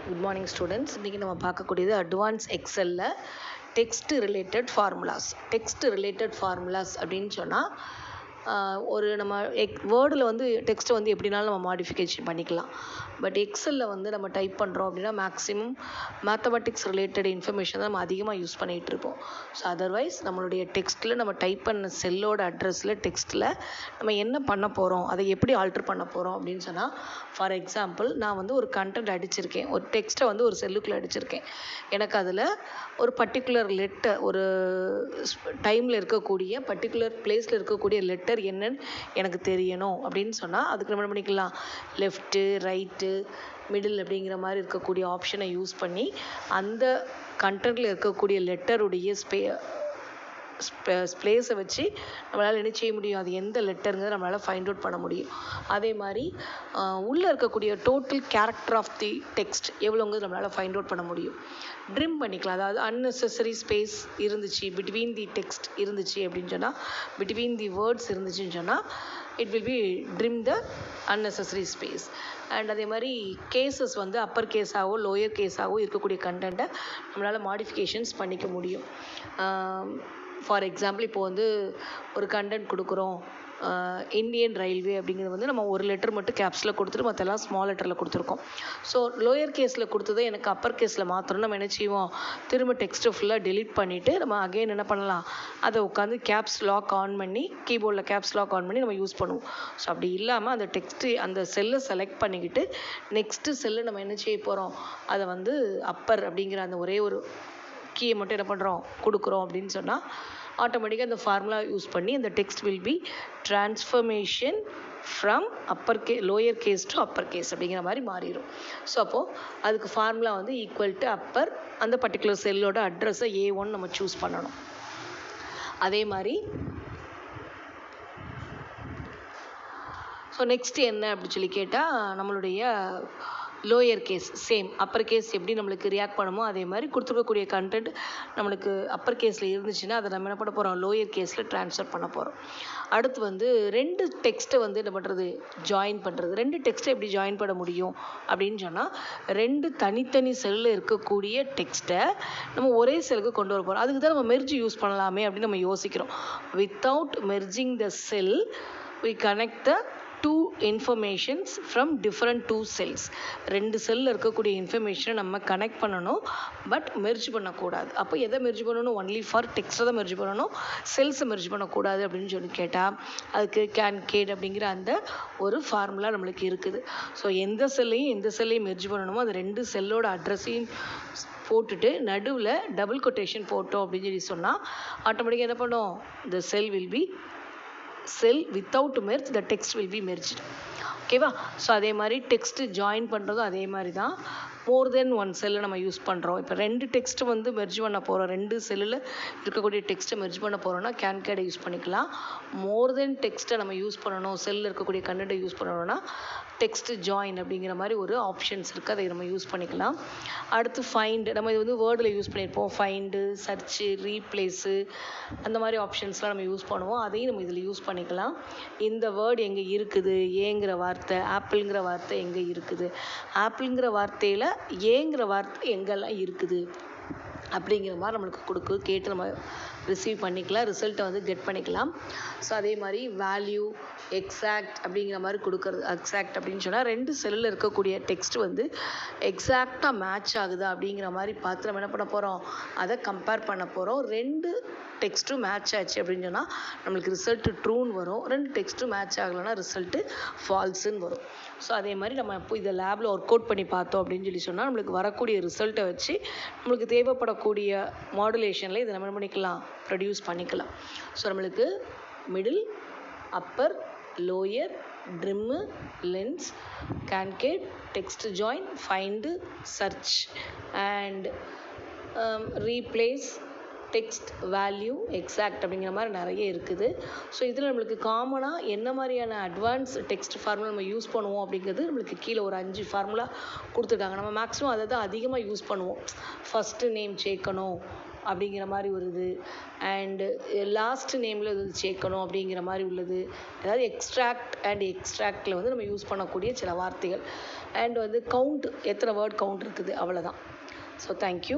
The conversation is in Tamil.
Good morning students. இன்றைக்கி நம்ம பார்க்கக்கூடியது அட்வான்ஸ் எக்ஸலில் டெக்ஸ்ட் ரிலேட்டட் ஃபார்முலாஸ் அப்படின்னு சொன்னால் ஒரு நம்ம வேர்டில் வந்து டெக்ஸ்ட்டை வந்து எப்படினாலும் நம்ம மாடிஃபிகேஷன் பண்ணிக்கலாம். பட் எக்ஸலில் வந்து நம்ம டைப் பண்ணுறோம் அப்படின்னா மேக்ஸிமம் மேத்தமெட்டிக்ஸ் ரிலேட்டட் இன்ஃபர்மேஷன் தான் நம்ம அதிகமாக யூஸ் பண்ணிகிட்டு இருப்போம். ஸோ அதர்வைஸ் நம்மளுடைய டெக்ஸ்ட்டில் நம்ம டைப் பண்ண செல்லோட அட்ரஸில் டெக்ஸ்ட்டில் நம்ம என்ன பண்ண போகிறோம், அதை எப்படி ஆல்ட்ரு பண்ண போகிறோம் அப்படின்னு சொன்னால், ஃபார் எக்ஸாம்பிள் நான் வந்து ஒரு கண்டென்ட் அடிச்சிருக்கேன், ஒரு டெக்ஸ்ட்டை வந்து ஒரு செல்லுக்குள்ளே அடிச்சிருக்கேன். எனக்கு அதில் ஒரு பர்டிகுலர் லெட்டர், ஒரு டைமில் இருக்கக்கூடிய பர்டிகுலர் பிளேஸில் இருக்கக்கூடிய லெட்டர் என்னன்னு எனக்கு தெரியணும் அப்படின்னு சொன்னால் அதுக்கு நம்ம என்ன பண்ணிக்கலாம், லெஃப்ட்டு, ரைட்டு, மிடில் அப்படிங்கிற மாதிரி இருக்கக்கூடிய ஆப்ஷனை யூஸ் பண்ணி அந்த கண்டென்ட்டில் இருக்கக்கூடிய லெட்டருடைய ஸ்பேஸை வச்சு நம்மளால் என்ன செய்ய முடியும், அது எந்த லெட்டருங்கிறத நம்மளால் ஃபைண்ட் அவுட் பண்ண முடியும். அதே மாதிரி உள்ளே இருக்கக்கூடிய total character of the text எவ்வளோங்கிறது நம்மளால் ஃபைண்ட் அவுட் பண்ண முடியும். ட்ரிம் பண்ணிக்கலாம், அதாவது அன்னெசரி ஸ்பேஸ் இருந்துச்சு, பிட்வீன் தி டெக்ஸ்ட் இருந்துச்சு அப்படின்னு சொன்னால், பிட்வீன் தி வேர்ட்ஸ் இருந்துச்சுன்னு சொன்னால் it will be trim the unnecessary space. And அதே மாதிரி கேசஸ் வந்து அப்பர் கேஸாகவோ லோயர் கேஸாகவோ இருக்கக்கூடிய கண்டென்ட்டை நம்மளால் மாடிஃபிகேஷன்ஸ் பண்ணிக்க முடியும். ஃபார் எக்ஸாம்பிள் இப்போ வந்து ஒரு கண்டென்ட் கொடுக்குறோம், இந்தியன் ரயில்வே அப்படிங்கிறது வந்து நம்ம ஒரு லெட்டர் மட்டும் கேப்ஸில் கொடுத்துட்டு மற்றெல்லாம் ஸ்மால் லெட்டரில் கொடுத்துருக்கோம். ஸோ லோயர் கேஸில் கொடுத்ததை எனக்கு அப்பர் கேஸில் மாற்றணும், நம்ம என்ன செய்வோம், திரும்ப டெக்ஸ்ட்டை ஃபுல்லாக டெலீட் பண்ணிவிட்டு நம்ம அகைன் என்ன பண்ணலாம், அதை உட்காந்து கேப்ஸ் லாக் ஆன் பண்ணி கீபோர்டில் கேப்ஸ் லாக் ஆன் பண்ணி நம்ம யூஸ் பண்ணுவோம். ஸோ அப்படி இல்லாமல் அந்த டெக்ஸ்ட்டு அந்த செல்லை செலக்ட் பண்ணிக்கிட்டு நெக்ஸ்ட்டு செல்லை நம்ம என்ன செய்ய போகிறோம், அதை வந்து அப்பர் அப்படிங்கிற அந்த ஒரே ஒரு கீயை மட்டும் என்ன பண்ணுறோம் கொடுக்குறோம் அப்படின்னு சொன்னால் ஆட்டோமேட்டிக்காக அந்த ஃபார்முலா யூஸ் பண்ணி அந்த text will be transformation from lower case to upper case அப்படிங்கிற மாதிரி மாறிடும். ஸோ அப்போது அதுக்கு ஃபார்முலா வந்து ஈக்குவல் டு அப்பர், அந்த பர்டிகுலர் செல்லோட அட்ரஸை A1 நம்ம சூஸ் பண்ணணும். அதே மாதிரி ஸோ நெக்ஸ்ட் என்ன அப்படின்னு சொல்லி கேட்டால், நம்மளுடைய lower case same upper case எப்படி நம்மளுக்கு ரியாக்ட் பண்ணுமோ அதே மாதிரி கொடுத்துருக்கக்கூடிய கண்டென்ட் நம்மளுக்கு அப்பர் கேஸில் இருந்துச்சுன்னா அதை நம்ம என்ன பண்ண போகிறோம், லோயர் கேஸில் ட்ரான்ஸ்ஃபர் பண்ண போகிறோம். அடுத்து வந்து ரெண்டு டெக்ஸ்ட்டை வந்து என்ன பண்ணுறது, ஜாயின் பண்ணுறது. ரெண்டு டெக்ஸ்ட்டை எப்படி ஜாயின் பண்ண முடியும் அப்படின்னு சொன்னால், ரெண்டு தனித்தனி செல்லில் இருக்கக்கூடிய டெக்ஸ்ட்டை நம்ம ஒரே செல்லுக்கு கொண்டு வர போகிறோம். அதுக்கு தான் நம்ம மெர்ஜ் யூஸ் பண்ணலாமே அப்படின்னு நம்ம யோசிக்கிறோம். Without merging the sell we connect the two informations from different two cells. ரெண்டு செல்லில் இருக்கக்கூடிய இன்ஃபர்மேஷனை நம்ம கனெக்ட் பண்ணணும், பட் மெர்ஜ் பண்ணக்கூடாது. அப்போ எதை மெர்ஜ் பண்ணணும், ஒன்லி ஃபார் டெக்ஸ்ட்டை தான் மெர்ஜ் பண்ணணும், செல்ஸை மெர்ஜ் பண்ணக்கூடாது அப்படின்னு சொல்லி கேட்டால் அதுக்கு கேன்கேட் அப்படிங்கிற அந்த ஒரு ஃபார்முலா நம்மளுக்கு இருக்குது. ஸோ எந்த செல்லையும் மெர்ஜ் பண்ணணுமோ அது ரெண்டு செல்லோட அட்ரஸையும் போட்டுட்டு நடுவில் டபுள் கொட்டேஷன் போட்டோம் அப்படின்னு சொல்லி சொன்னால் ஆட்டோமேட்டிக்காக என்ன பண்ணோம், the cell will be cell without merge, the text will be merged. ஓகேவா? ஸோ அதே மாதிரி டெக்ஸ்ட்டு ஜாயின் பண்ணுறதும் அதே மாதிரி தான். மோர் தென் ஒன் செல்லை நம்ம யூஸ் பண்ணுறோம். இப்போ ரெண்டு டெக்ஸ்ட்டு வந்து மெர்ஜ் பண்ண போகிறோம், ரெண்டு செல்லில் இருக்கக்கூடிய டெக்ஸ்ட்டை மெர்ஜ் பண்ண போகிறோம்னா கேன்கேடை யூஸ் பண்ணிக்கலாம். மோர் தென் டெக்ஸ்ட்டை நம்ம யூஸ் பண்ணணும், செல்லில் இருக்கக்கூடிய கண்டென்ட்டை யூஸ் பண்ணணும்னா டெக்ஸ்ட் ஜாயின் அப்படிங்கிற மாதிரி ஒரு ஆப்ஷன்ஸ் இருக்குது, அதை நம்ம யூஸ் பண்ணிக்கலாம். அடுத்து ஃபைண்டு, நம்ம இது வந்து வேர்டில் யூஸ் பண்ணியிருப்போம். ஃபைண்டு, சர்ச்சு, ரீப்ளேஸு அந்த மாதிரி ஆப்ஷன்ஸ்லாம் நம்ம யூஸ் பண்ணுவோம், அதையும் நம்ம இதில் யூஸ் பண்ணிக்கலாம். இந்த வேர்டு எங்கே இருக்குது, ஏங்கிற வார்த்தை, ஆப்பிள்ங்கிற வார்த்தை எங்கே இருக்குது, ஆப்பிள்ங்கிற வார்த்தையில் ஏங்கிற வார்த்தை எங்கெல்லாம் இருக்குது அப்படிங்கிற மாதிரி நம்மளுக்கு கேட்டு நம்ம ரிசீவ் பண்ணிக்கலாம், ரிசல்ட்டை வந்து கெட் பண்ணிக்கலாம். ஸோ அதே மாதிரி வேல்யூ, எக்ஸாக்ட் அப்படிங்கிற மாதிரி கொடுக்குறது. எக்ஸாக்ட் அப்படின்னு சொன்னால் ரெண்டு செல்லில் இருக்கக்கூடிய டெக்ஸ்ட் வந்து எக்ஸாக்டாக மேட்ச் ஆகுதா அப்படிங்கிற மாதிரி பார்த்து நம்ம என்ன பண்ண போகிறோம், அதை கம்பேர் பண்ண போகிறோம். ரெண்டு டெக்ஸ்ட்டும் மேட்ச் ஆச்சு அப்படின்னு சொன்னால் நம்மளுக்கு ரிசல்ட்டு ட்ரூன்னு வரும், ரெண்டு டெக்ஸ்ட்டும் மேட்ச் ஆகலைன்னா ரிசல்ட்டு ஃபால்ஸுன்னு வரும். ஸோ அதே மாதிரி நம்ம இப்போ இதை லேபில் ஒர்க் அவுட் பண்ணி பார்த்தோம் அப்படின்னு சொல்லி சொன்னால் நம்மளுக்கு வரக்கூடிய ரிசல்ட்டை வச்சு நம்மளுக்கு தேவைப்படக்கூடிய மாடுலேஷனில் இதை நம்ம பண்ணிக்கலாம், ப்ரொடியூஸ் பண்ணிக்கலாம். ஸோ நம்மளுக்கு middle, upper, lower, trim, lens, concat, text join, find, search and replace, text, value, exact அப்படிங்கிற மாதிரி நிறைய இருக்குது. ஸோ இதில் நம்மளுக்கு காமனாக என்ன மாதிரியான அட்வான்ஸ் டெக்ஸ்ட் ஃபார்முலா நம்ம யூஸ் பண்ணுவோம் அப்படிங்கிறது நம்மளுக்கு கீழே ஒரு 5 ஃபார்முலா கொடுத்துருக்காங்க. நம்ம மேக்ஸிமம் அதை தான் அதிகமாக யூஸ் பண்ணுவோம். ஃபஸ்ட்டு நேம் சேர்க்கணும், அப்படிங்கிற மாதிரி ஒரு இது, அண்டு லாஸ்ட் நேமில் இது சேர்க்கணும் அப்படிங்கிற மாதிரி உள்ளது, அதாவது எக்ஸ்ட்ராக்ட் அண்ட் எக்ஸ்ட்ராக்டில் வந்து நம்ம யூஸ் பண்ணக்கூடிய சில வார்த்தைகள், அண்ட் வந்து கவுண்ட், எத்தனை வேர்ட் கவுண்ட் இருக்குது, அவ்வளோதான். So thank you.